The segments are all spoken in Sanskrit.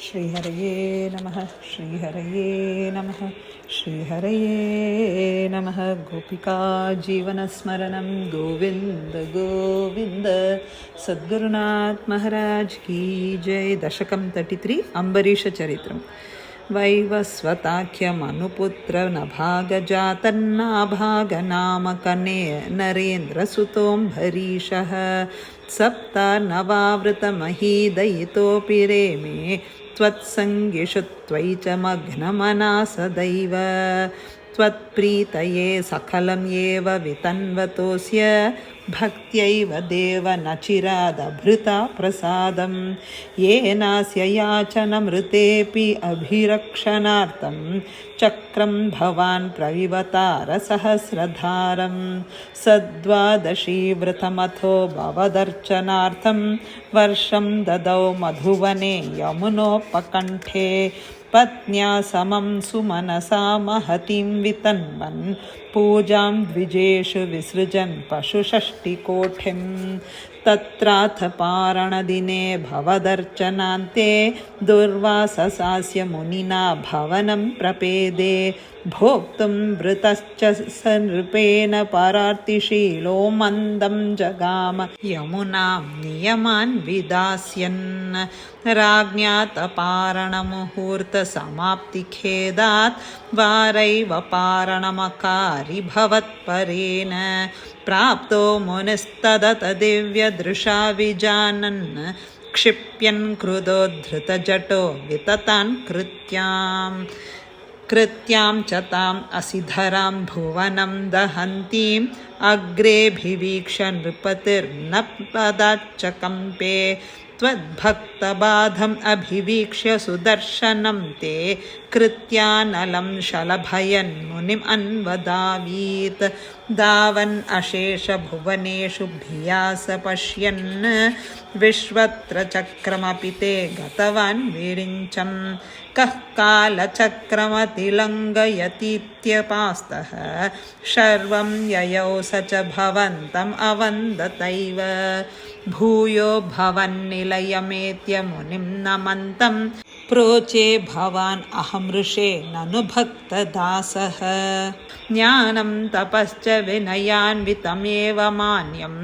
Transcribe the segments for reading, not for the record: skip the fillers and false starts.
श्रीहरये नमः श्रीहरये नमः श्रीहरये नमः। गोपिका जीवनस्मरणं गोविंद गोविंद। सद्गुरुनाथ महाराज की जय। दशकं 33 अंबरीष चरित्रम्। वैवस्वताख्यमनुपुत्र नभागजातन्नाभागनामकने नरेन्द्रसुतोऽम्बरीषः सप्तानवावृतमहीदयितोऽपि रेमे त्वत्सङ्गिषु त्वयि च मग्नमना सदैव। त्वत्प्रीतये सकलं एव वितन्वतोऽस्य भक्त्यैव देव न चिरादभृता प्रसादं। येनास्य याचनमृतेऽपि अभिरक्षणार्थं चक्रं भवान् प्रविवतारसहस्रधारं। सद्वादशीव्रतमथो भवदर्चनार्थं वर्षं ददौ मधुवने यमुनोपकण्ठे। पत्न्या समं सुमनसा महतीं वितन्वन् पूजां द्विजेषु विसृजन् पशुषष्टिकोटिं। तत्राथ पारणदिने भवदर्चनान्ते दुर्वाससास्य मुनिना भवनं प्रपेदे। भोक्तुं वृतश्च स नृपेण परार्तिशीलो मन्दं जगाम यमुनां नियमान् विदास्यन्। राज्ञा पारणमुहूर्तसमाप्तिखेदात् वारैव पारणमकारि भवत्परेण। प्राप्तो मुनिस्तदत दिव्यदृशा विजानन् क्षिप्यन् क्रुधोद्धृतजटो विततान् कृत्यां च ताम् असिधरां भुवनं दहन्तीम् अग्रेऽभिवीक्ष्य नृपतिर्न पदाच्च कम्पे। त्वद्भक्तबाधम् अभिवीक्ष्य सुदर्शनं ते कृत्यानलं शलभयन् मुनिम् अन्वदावीत्। धावन् अशेषभुवनेषु भिया स पश्यन् विश्वत्र चक्रमपि ते गतवान् विरिञ्चम्। कः कालचक्रमतिलङ्घयतीत्यपास्तः शर्वं ययौ स च भवन्तम् अवन्दतैव। भूयो भवन्निलयमेत्य मुनिं नमन्तं प्रोचे भवान् अहमृषे ननु भक्तदासः। ज्ञानं तपश्च विनयान्वितमेव मान्यं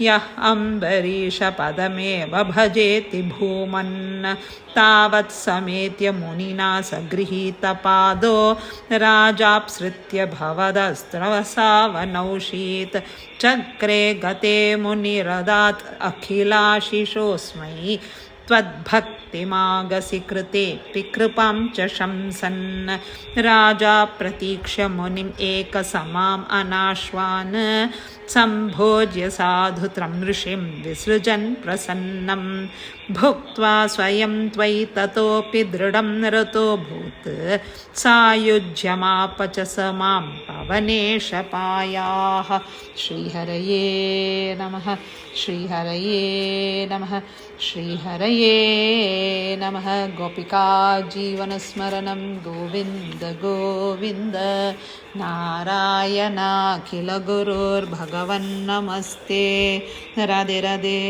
यः अम्बरीषपदमेव भजेति भूमन्। तावत् समेत्य मुनिना सगृहीतपादो राजाप्सृत्य भवदस्त्रवसावनौषीत्। चक्रे गते मुनिरदात् अखिलाशिषोऽस्मै त्वद्भक्तिमागसि कृतेऽपि कृपां च शंसन्। राजा प्रतीक्ष्य मुनिम् एकसमाम् अनाश्वान् सम्भोज्य साधुत्रं ऋषिं विसृजन् प्रसन्नं। भुक्त्वा स्वयं त्वयि ततोऽपि दृढं रतोऽभूत् सायुज्यमाप च स मां पवनेशपायाः। श्रीहरये नमः श्रीहरये नमः श्रीहरये नमः। गोपिका जीवनस्मरणं गोविन्द गोविन्द। नारायणाखिल गुरुर्भगवन् नमस्ते। राधे राधे।